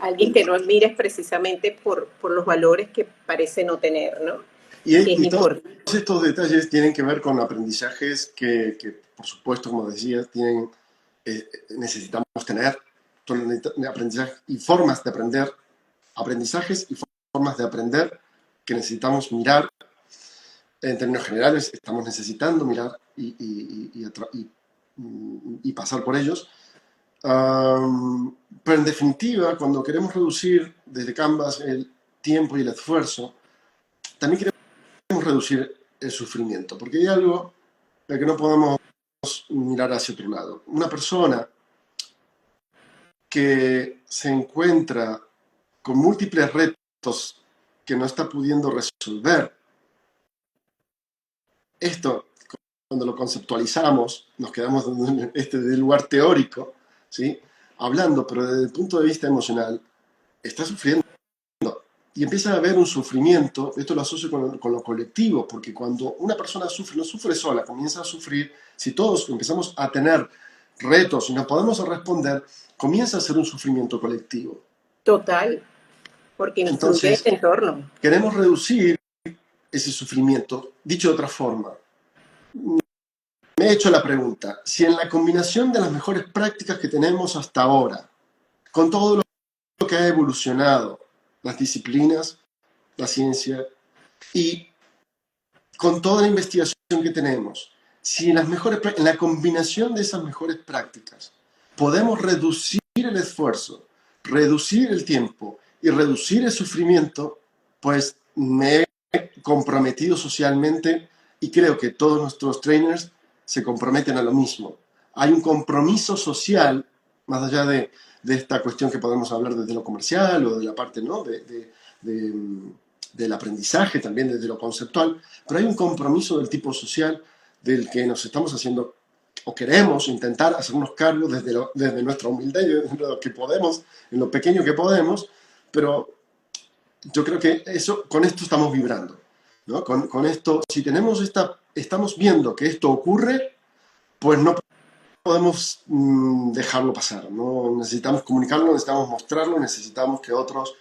alguien que no admires precisamente por los valores que parece no tener, ¿no? Que es Y todos importante. estos detalles tienen que ver con aprendizajes que por supuesto, como decías, necesitamos tener aprendizajes y formas de aprender, aprendizajes y formas de aprender que necesitamos mirar. En términos generales, estamos necesitando mirar y pasar por ellos. Pero en definitiva, cuando queremos reducir desde Canvas el tiempo y el esfuerzo, también queremos reducir el sufrimiento, porque hay algo de que no podemos mirar hacia otro lado. Una persona que se encuentra con múltiples retos que no está pudiendo resolver, esto, cuando lo conceptualizamos, nos quedamos en del lugar teórico, ¿sí?, hablando, pero desde el punto de vista emocional, está sufriendo. Y empieza a haber un sufrimiento, esto lo asocio con lo colectivo, porque cuando una persona sufre, no sufre sola, comienza a sufrir, si todos empezamos a tener retos y no podemos responder, comienza a ser un sufrimiento colectivo. Total, porque influye Entonces, el entorno. queremos reducir ese sufrimiento. Dicho de otra forma, me he hecho la pregunta, si en la combinación de las mejores prácticas que tenemos hasta ahora, con todo lo que ha evolucionado, las disciplinas, la ciencia, y con toda la investigación que tenemos, si en la combinación de esas mejores prácticas podemos reducir el esfuerzo, reducir el tiempo y reducir el sufrimiento, pues me he comprometido socialmente y creo que todos nuestros trainers se comprometen a lo mismo. Hay un compromiso social, más allá de esta cuestión que podemos hablar desde lo comercial o de la parte, ¿no?, de, del aprendizaje también desde lo conceptual, pero hay un compromiso del tipo social del que nos estamos haciendo o queremos intentar hacernos cargo desde nuestra humildad y desde lo que podemos, en lo pequeño que podemos, pero yo creo que con esto estamos vibrando, ¿no? Con esto, si estamos viendo que esto ocurre, pues no podemos dejarlo pasar, ¿no? Necesitamos comunicarlo, necesitamos mostrarlo, necesitamos que otros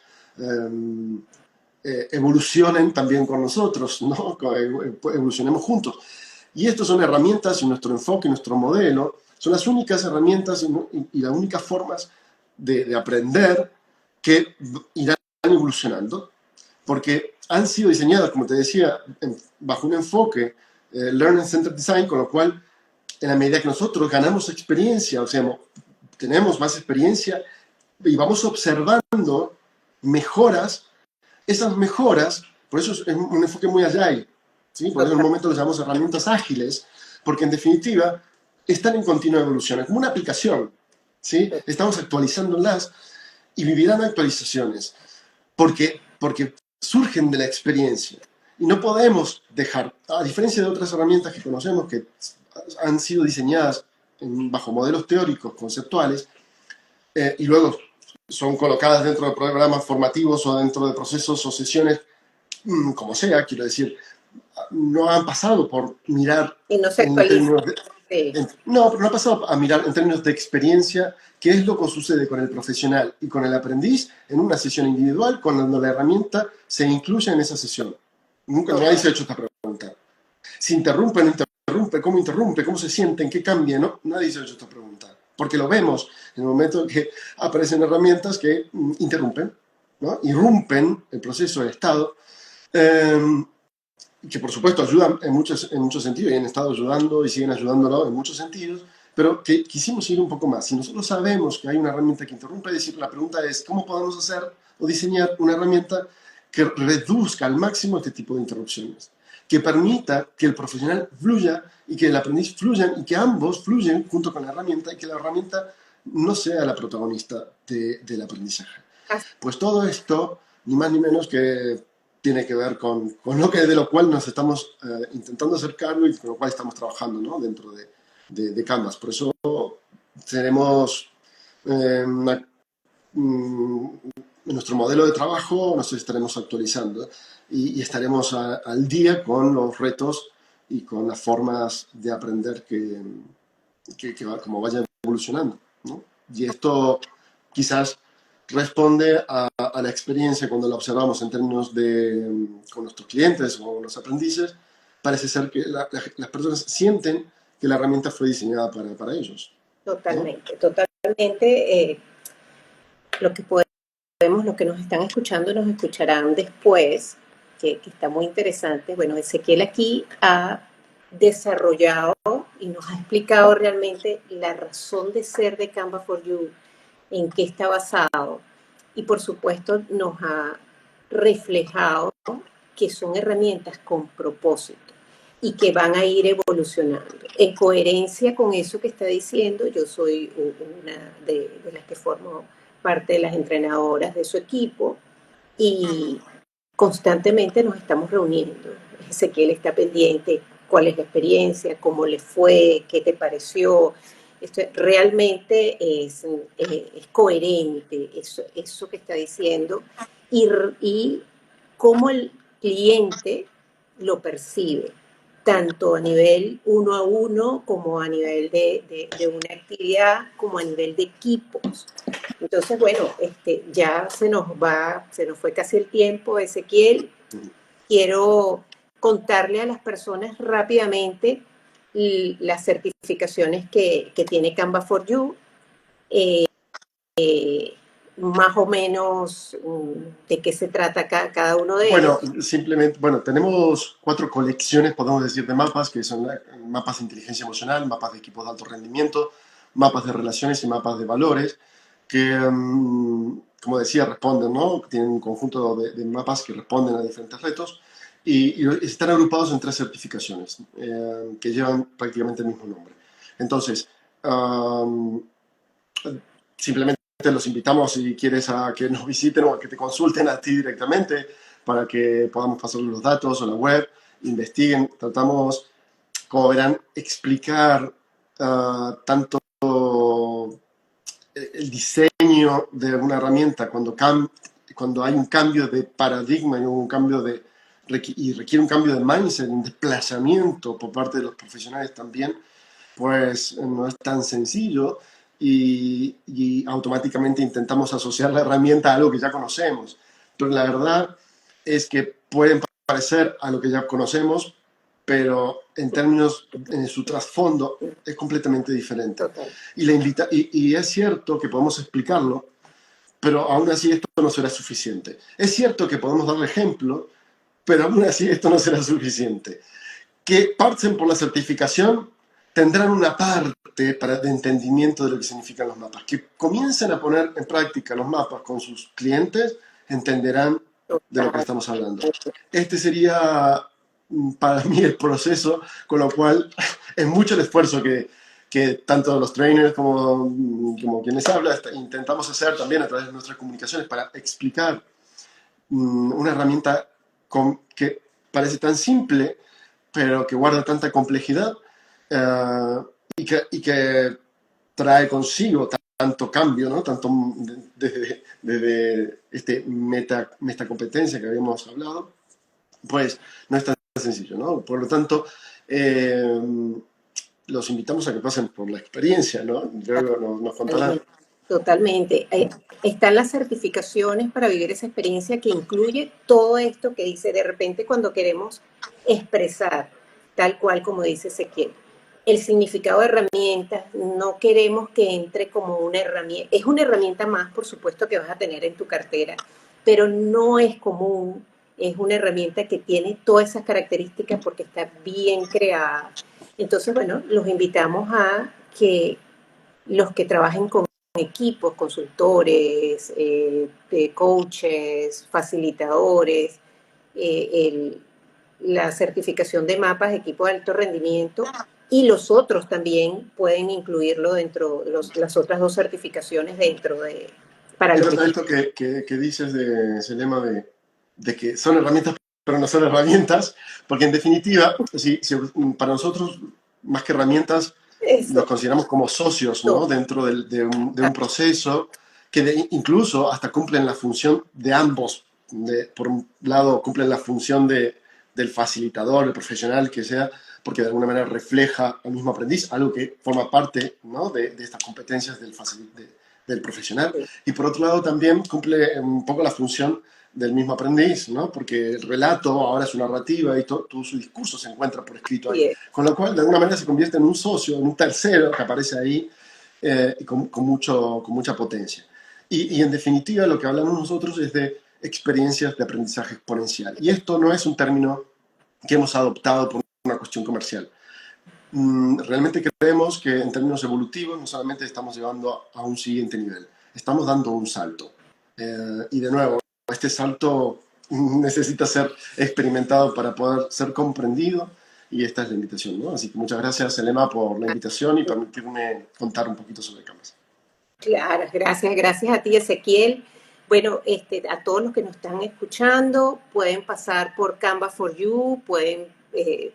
evolucionen también con nosotros, ¿no? Evolucionemos juntos. Y estas son herramientas y nuestro enfoque, nuestro modelo, son las únicas herramientas y las únicas formas de aprender que irán evolucionando, porque han sido diseñadas, como te decía, bajo un enfoque Learning Centered Design, con lo cual, en la medida que nosotros ganamos experiencia, o sea, tenemos más experiencia y vamos observando mejoras, esas mejoras, por eso es un enfoque muy agile, ¿sí? Por eso en un momento les llamamos herramientas ágiles, porque en definitiva están en continua evolución, es como una aplicación, ¿sí? Estamos actualizándolas y vivirán actualizaciones, porque surgen de la experiencia. Y no podemos dejar, a diferencia de otras herramientas que conocemos que han sido diseñadas bajo modelos teóricos, conceptuales, y luego son colocadas dentro de programas formativos o dentro de procesos o sesiones, como sea, quiero decir, no han pasado por mirar Y no se en actualiza. términos de, Sí, no, pero no ha pasado a mirar en términos de experiencia qué es lo que sucede con el profesional y con el aprendiz en una sesión individual cuando la herramienta se incluye en esa sesión. Nunca nadie total. se ha hecho esta pregunta. Si interrumpe, no interrumpe, cómo se siente, en qué cambia, ¿no? Nadie se ha hecho esta pregunta. Porque lo vemos en el momento en que aparecen herramientas que interrumpen, ¿no? Irrumpen el proceso de estado. Que por supuesto ayudan en muchos sentidos y han estado ayudando y siguen ayudándolo en muchos sentidos, pero que quisimos ir un poco más. Si nosotros sabemos que hay una herramienta que interrumpe, decir, la pregunta es cómo podemos hacer o diseñar una herramienta que reduzca al máximo este tipo de interrupciones, que permita que el profesional fluya y que el aprendiz fluyan y que ambos fluyen junto con la herramienta y que la herramienta no sea la protagonista del aprendizaje. Así Pues todo esto, ni más ni menos que tiene que ver con lo que, de lo cual nos estamos intentando hacer cargo y con lo cual estamos trabajando, ¿no? Dentro de Canvas. Por eso tenemos nuestro modelo de trabajo, nos estaremos actualizando y estaremos al día con los retos y con las formas de aprender como vayan evolucionando, ¿no? Y esto quizás responde a la experiencia cuando la observamos en términos de con nuestros clientes o los aprendices. Parece ser que las personas sienten que la herramienta fue diseñada para ellos, ¿no? totalmente, totalmente. Lo que podemos, los que nos están escuchando, nos escucharán después, que está muy interesante. Bueno, Ezequiel aquí ha desarrollado y nos ha explicado realmente la razón de ser de Canva for You, en qué está basado, y por supuesto nos ha reflejado que son herramientas con propósito y que van a ir evolucionando. En coherencia con eso que está diciendo, yo soy una de las que formo parte de las entrenadoras de su equipo y constantemente nos estamos reuniendo. Ezequiel está pendiente, cuál es la experiencia, cómo le fue, qué te pareció. Esto realmente es coherente, eso que está diciendo, y cómo el cliente lo percibe, tanto a nivel uno a uno, como a nivel de una actividad, como a nivel de equipos. Entonces, bueno, ya se nos fue casi el tiempo, Ezequiel. Quiero contarle a las personas rápidamente las certificaciones que tiene Canva for You, más o menos de qué se trata cada uno de Bueno, ellos. simplemente, bueno, tenemos 4 colecciones, podemos decir, de mapas, que son mapas de inteligencia emocional, mapas de equipos de alto rendimiento, mapas de relaciones y mapas de valores, que, como decía, responden, ¿no? Tienen un conjunto de mapas que responden a diferentes retos y están agrupados en 3 certificaciones que llevan prácticamente el mismo nombre. Entonces, simplemente los invitamos si quieres a que nos visiten o a que te consulten a ti directamente para que podamos pasarles los datos o la web, investiguen, tratamos, como verán, explicar tanto el diseño de una herramienta cuando hay un cambio de paradigma y un cambio y requiere un cambio de mindset, un desplazamiento por parte de los profesionales también, pues no es tan sencillo y automáticamente intentamos asociar la herramienta a algo que ya conocemos. Pero la verdad es que pueden parecer a lo que ya conocemos, pero en términos, en su trasfondo, es completamente diferente. Total. Y es cierto que podemos explicarlo, pero aún así esto no será suficiente. Es cierto que podemos darle ejemplo, pero aún así esto no será suficiente. Que parten por la certificación tendrán una parte de entendimiento de lo que significan los mapas. Que comiencen a poner en práctica los mapas con sus clientes, entenderán de lo que Total. estamos hablando. Este sería para mí el proceso, con lo cual es mucho el esfuerzo que tanto los trainers como quienes hablan intentamos hacer también a través de nuestras comunicaciones para explicar una herramienta que parece tan simple, pero que guarda tanta complejidad eh, y que trae consigo tanto cambio, ¿no? Tanto desde esta competencia que habíamos hablado, pues no es tan sencillo, ¿no? Por lo tanto, eh, los invitamos a que pasen por la experiencia, ¿no? Luego nos contarán. Totalmente. Totalmente. Están las certificaciones para vivir esa experiencia que incluye todo esto que dice de repente cuando queremos expresar, tal cual como dice Ezequiel. El significado de herramientas, no queremos que entre como una herramienta. Es una herramienta más, por supuesto, que vas a tener en tu cartera, pero no es común. Es una herramienta que tiene todas esas características porque está bien creada. Entonces, bueno, los invitamos a que los que trabajen con equipos, consultores, coaches, facilitadores, la certificación de mapas, equipo de alto rendimiento, y los otros también pueden incluirlo dentro, las otras dos certificaciones dentro de, para Es los verdad equipos. esto que dices de ese lema de que son herramientas, pero no son herramientas, porque en definitiva, si para nosotros, más que herramientas, nos Eso, consideramos como socios, ¿no? todo. Dentro de un proceso que incluso hasta cumplen la función de ambos. Por un lado, cumplen la función del facilitador, el profesional que sea, porque de alguna manera refleja al mismo aprendiz, algo que forma parte, ¿no? de estas competencias del profesional. Sí, Y por otro lado también cumple un poco la función del mismo aprendiz, ¿no? Porque el relato ahora es una narrativa y todo su discurso se encuentra por escrito ahí. sí, Con lo cual, de alguna manera, se convierte en un socio, en un tercero que aparece ahí con mucha potencia. Y en definitiva, lo que hablamos nosotros es de experiencias de aprendizaje exponencial. Y esto no es un término que hemos adoptado por una cuestión comercial. Realmente creemos que en términos evolutivos no solamente estamos llevando a un siguiente nivel, estamos dando un salto. Y de nuevo, este salto necesita ser experimentado para poder ser comprendido y esta es la invitación, ¿no? Así que muchas gracias, Elena, por la invitación y permitirme contar un poquito sobre Canvas. claro, gracias, gracias a ti, Ezequiel. Bueno, a todos los que nos están escuchando, pueden pasar por Canva for You, pueden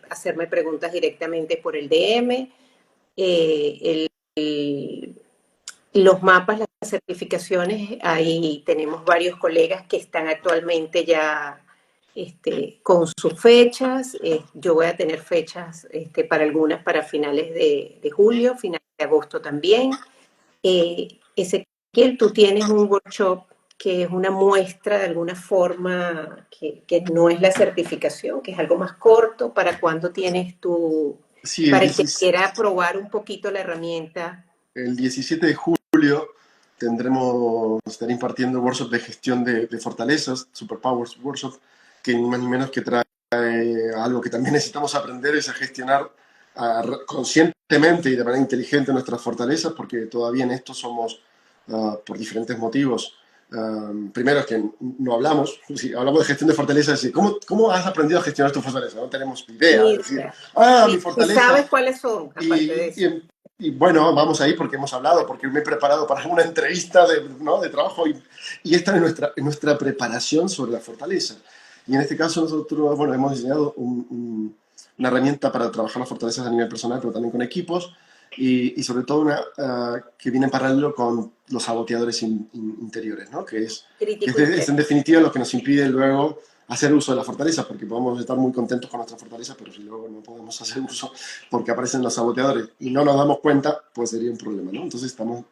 hacerme preguntas directamente por el DM. Los mapas, las certificaciones, ahí tenemos varios colegas que están actualmente ya con sus fechas. Yo voy a tener fechas para algunas para finales de julio, finales de agosto también. Ezequiel, tú tienes un workshop que es una muestra de alguna forma que no es la certificación, que es algo más corto. ¿Para cuándo tienes tú, Sí, para el que quiera probar un poquito la herramienta? el 17 de julio estaré impartiendo el workshop de gestión de fortalezas, Superpowers Workshop, que ni más ni menos que trae algo que también necesitamos aprender, es a gestionar conscientemente y de manera inteligente nuestras fortalezas, porque todavía en esto somos, por diferentes motivos, primero es que no hablamos, si hablamos de gestión de fortalezas, ¿cómo has aprendido a gestionar tu fortaleza? No tenemos idea, es decir, Mira, mi y fortaleza sabes cuáles son, aparte de y, eso. y, y bueno, vamos ahí porque hemos hablado, porque me he preparado para una entrevista ¿no? de trabajo y esta es nuestra preparación sobre la fortaleza. Y en este caso nosotros, bueno, hemos diseñado una herramienta para trabajar las fortalezas a nivel personal, pero también con equipos y sobre todo una que viene en paralelo con los saboteadores interiores, ¿no? Que es Crítico es en interno. definitiva lo que nos impide luego hacer uso de la fortaleza, porque podemos estar muy contentos con nuestra fortaleza, pero si luego no podemos hacer uso porque aparecen los saboteadores y no nos damos cuenta, pues sería un problema, ¿no? Entonces estamos,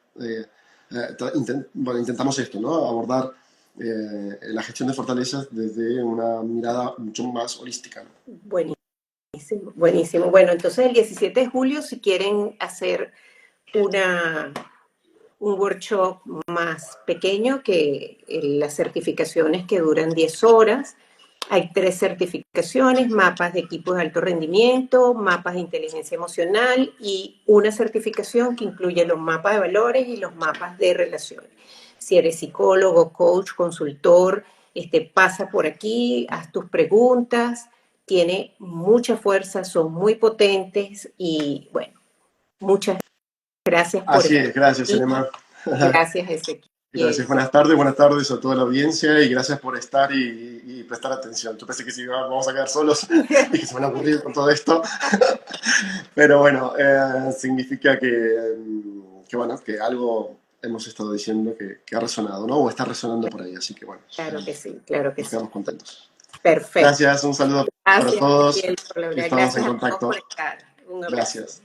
bueno, intentamos esto, ¿no? Abordar la gestión de fortalezas desde una mirada mucho más holística, ¿no? Buenísimo, buenísimo. Bueno, entonces el 17 de julio, si quieren hacer una, un workshop más pequeño que las certificaciones que duran 10 horas, hay 3 certificaciones, mapas de equipos de alto rendimiento, mapas de inteligencia emocional y una certificación que incluye los mapas de valores y los mapas de relaciones. Si eres psicólogo, coach, consultor, pasa por aquí, haz tus preguntas, tiene mucha fuerza, son muy potentes y bueno, muchas gracias por Así estar es, gracias, aquí. Elena. Gracias, Ezequiel. Gracias, buenas tardes a toda la audiencia y gracias por estar y prestar atención. Yo pensé que si vamos a quedar solos y que se van a aburrir con todo esto, pero bueno, significa bueno, que algo hemos estado diciendo que ha resonado, ¿no? O está resonando por ahí, así que bueno, Claro que sí, claro que nos sí. quedamos contentos. Perfecto. Gracias, un saludo para Gracias, todos Ezequiel, por la y verdad. estamos en Gracias a todos contacto. por estar. Un abrazo. Gracias.